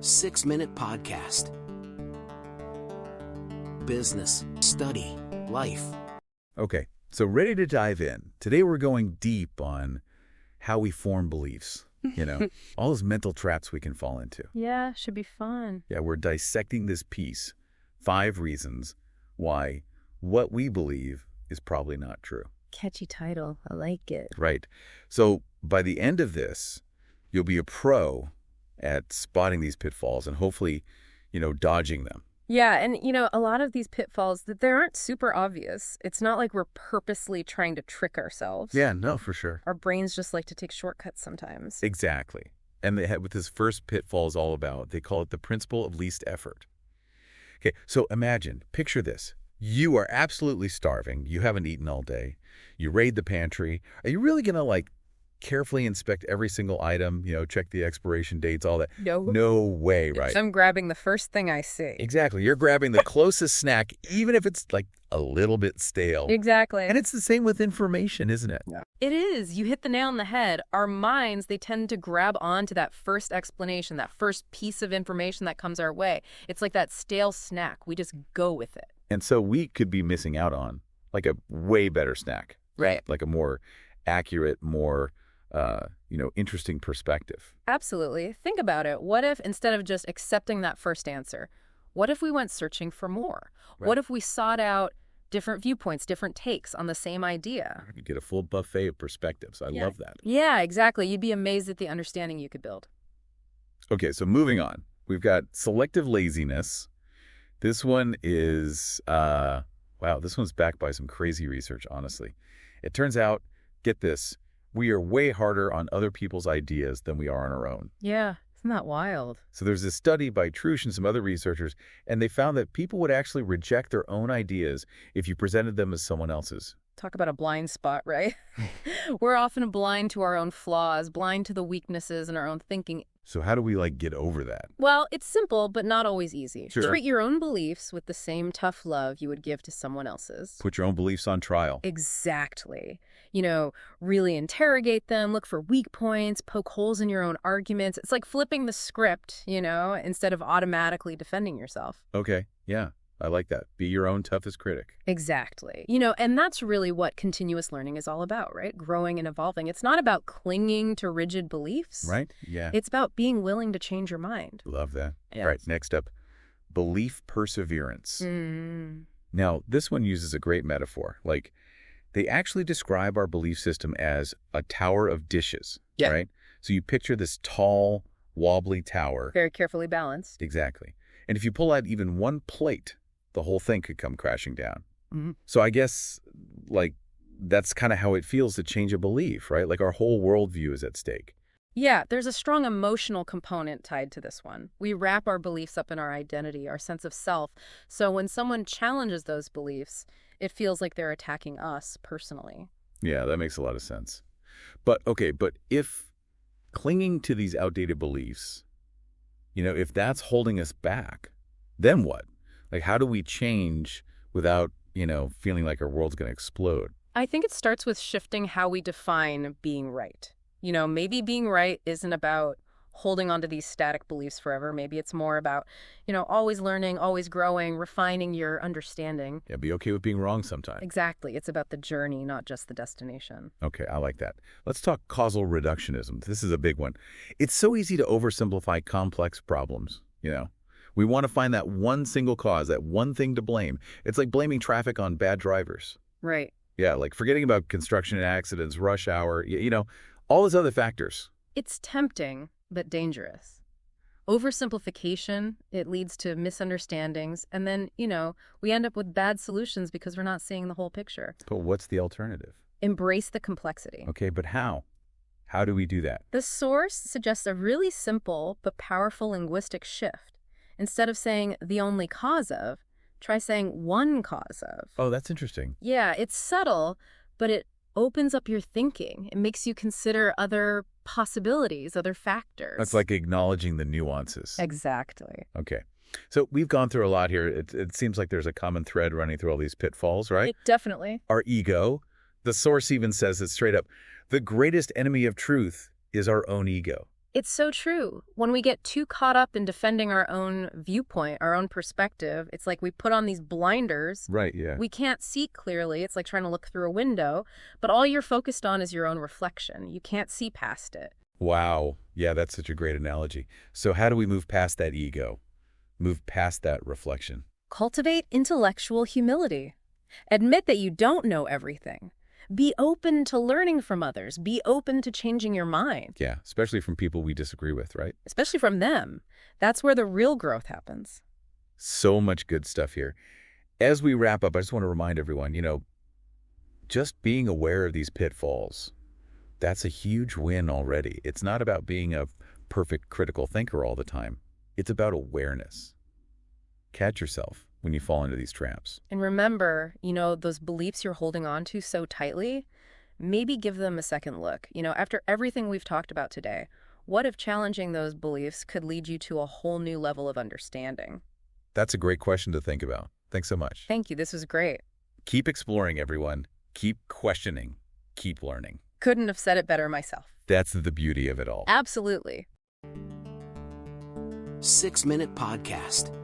6-minute podcast. Business, study, life. Okay, so ready to dive in. Today we're going deep on how we form beliefs. All those mental traps we can fall into. Yeah, should be fun. Yeah, we're dissecting this piece. 5 reasons why what we believe is probably not true. Catchy title. I like it. Right. So by the end of this, you'll be a pro at spotting these pitfalls and hopefully, dodging them. Yeah, and a lot of these pitfalls, that they aren't super obvious. It's not like we're purposely trying to trick ourselves. Yeah, no, for sure. Our brains just like to take shortcuts sometimes. Exactly. And what this first pitfall is all about, they call it the principle of least effort. Okay, so picture this. You are absolutely starving. You haven't eaten all day. You raid the pantry. Are you really going to carefully inspect every single item, check the expiration dates, all that? No way, right? I'm grabbing the first thing I see. Exactly. You're grabbing the closest snack, even if it's a little bit stale. Exactly. And it's the same with information, isn't it? Yeah. It is. You hit the nail on the head. Our minds, they tend to grab onto that first explanation, that first piece of information that comes our way. It's like that stale snack. We just go with it. And so we could be missing out on a way better snack. Right. Like a more accurate, more interesting perspective. Absolutely. Think about it. What if instead of just accepting that first answer, what if we went searching for more? Right. What if we sought out different viewpoints, different takes on the same idea? You get a full buffet of perspectives. I love that. Yeah, exactly. You'd be amazed at the understanding you could build. Okay, so moving on. We've got selective laziness. This one is, this one's backed by some crazy research, honestly. It turns out, get this, we are way harder on other people's ideas than we are on our own. Yeah, isn't that wild? So there's this study by Trush and some other researchers, and they found that people would actually reject their own ideas if you presented them as someone else's. Talk about a blind spot, right? We're often blind to our own flaws, blind to the weaknesses in our own thinking. So how do we get over that? Well, it's simple, but not always easy. Sure. Treat your own beliefs with the same tough love you would give to someone else's. Put your own beliefs on trial. Exactly. Really interrogate them, look for weak points, poke holes in your own arguments. It's like flipping the script, instead of automatically defending yourself. Okay, yeah. I like that. Be your own toughest critic. Exactly. And that's really what continuous learning is all about, right? Growing and evolving. It's not about clinging to rigid beliefs. Right? Yeah. It's about being willing to change your mind. Love that. Yes. All right, next up, belief perseverance. Mm. Now, this one uses a great metaphor. They actually describe our belief system as a tower of dishes, right? So you picture this tall, wobbly tower. Very carefully balanced. Exactly. And if you pull out even one plate, the whole thing could come crashing down. Mm-hmm. So I guess, that's kind of how it feels to change a belief, right? Our whole worldview is at stake. Yeah, there's a strong emotional component tied to this one. We wrap our beliefs up in our identity, our sense of self. So when someone challenges those beliefs, it feels like they're attacking us personally. Yeah, that makes a lot of sense. But if clinging to these outdated beliefs, if that's holding us back, then what? How do we change without, feeling like our world's going to explode? I think it starts with shifting how we define being right. Maybe being right isn't about holding onto these static beliefs forever. Maybe it's more about, always learning, always growing, refining your understanding. Yeah, be okay with being wrong sometimes. Exactly. It's about the journey, not just the destination. Okay, I like that. Let's talk causal reductionism. This is a big one. It's so easy to oversimplify complex problems, We want to find that one single cause, that one thing to blame. It's like blaming traffic on bad drivers. Right. Yeah, forgetting about construction accidents, rush hour, all those other factors. It's tempting, but dangerous. Oversimplification, it leads to misunderstandings, and then, we end up with bad solutions because we're not seeing the whole picture. But what's the alternative? Embrace the complexity. Okay, but how? How do we do that? The source suggests a really simple but powerful linguistic shift. Instead of saying the only cause of, try saying one cause of. Oh, that's interesting. Yeah, it's subtle, but it opens up your thinking. It makes you consider other possibilities, other factors. That's like acknowledging the nuances. Exactly. Okay. So we've gone through a lot here. It seems like there's a common thread running through all these pitfalls, right? Definitely. Our ego. The source even says it straight up. The greatest enemy of truth is our own ego. It's so true. When we get too caught up in defending our own viewpoint, our own perspective, it's like we put on these blinders. Right, yeah. We can't see clearly. It's like trying to look through a window, but all you're focused on is your own reflection. You can't see past it. Wow. Yeah, that's such a great analogy. So how do we move past that ego? Move past that reflection? Cultivate intellectual humility. Admit that you don't know everything. Be open to learning from others. Be open to changing your mind. Yeah, especially from people we disagree with, right? Especially from them. That's where the real growth happens. So much good stuff here. As we wrap up, I just want to remind everyone, just being aware of these pitfalls, that's a huge win already. It's not about being a perfect critical thinker all the time. It's about awareness. Catch yourself when you fall into these traps. And remember, those beliefs you're holding on to so tightly, maybe give them a second look. After everything we've talked about today, what if challenging those beliefs could lead you to a whole new level of understanding? That's a great question to think about. Thanks so much. Thank you. This was great. Keep exploring, everyone. Keep questioning. Keep learning. Couldn't have said it better myself. That's the beauty of it all. Absolutely. 6-Minute Podcast.